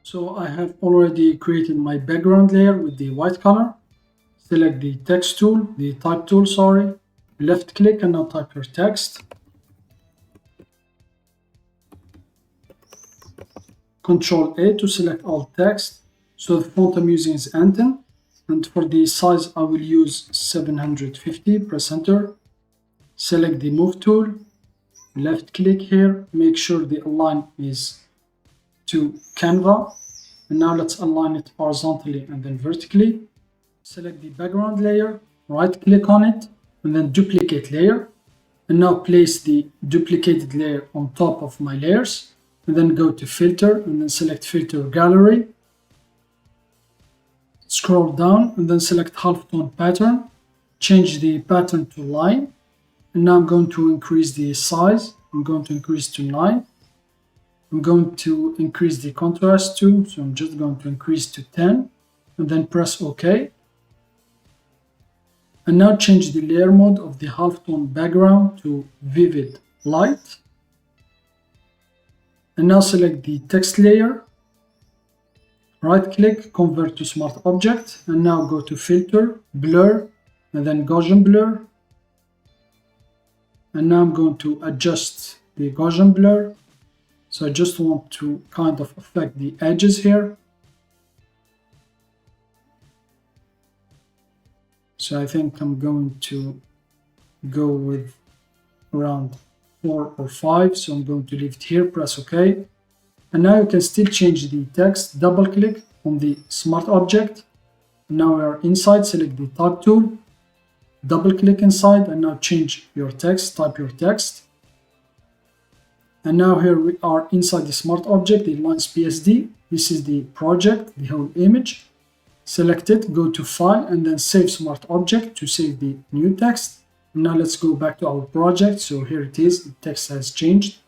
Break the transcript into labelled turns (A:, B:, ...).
A: So I have already created my background layer with the white color. Select the text tool, the type tool, sorry. Left click and now type your text. Control A to select all text. So the font I'm using is Anton. And for the size I will use 750, press enter. Select the move tool. Left click here, make sure the align is to Canva. And now let's align it horizontally and then vertically. Select the background layer, right click on it, and then duplicate layer. And now place the duplicated layer on top of my layers. And then go to filter and then select filter gallery. Scroll down and then select halftone pattern. Change the pattern to line. And now I'm going to increase the size. I'm going to increase to 9. I'm going to increase the contrast too, so I'm just going to increase to 10 and then press OK. And now change the layer mode of the halftone background to vivid light. And now select the text layer, right click, convert to smart object, and now go to filter, blur, and then Gaussian blur. And now I'm going to adjust the Gaussian blur. So I just want to kind of affect the edges here. So I think I'm going to go with around 4 or 5. So I'm going to leave it here, press OK. And now you can still change the text. Double click on the smart object. Now we are inside, select the type tool. Double click inside and now change your text, type your text. And now here we are inside the smart object, the lines PSD. This is the project, the whole image. Select it, go to file and then save smart object to save the new text. And now let's go back to our project. So here it is, the text has changed.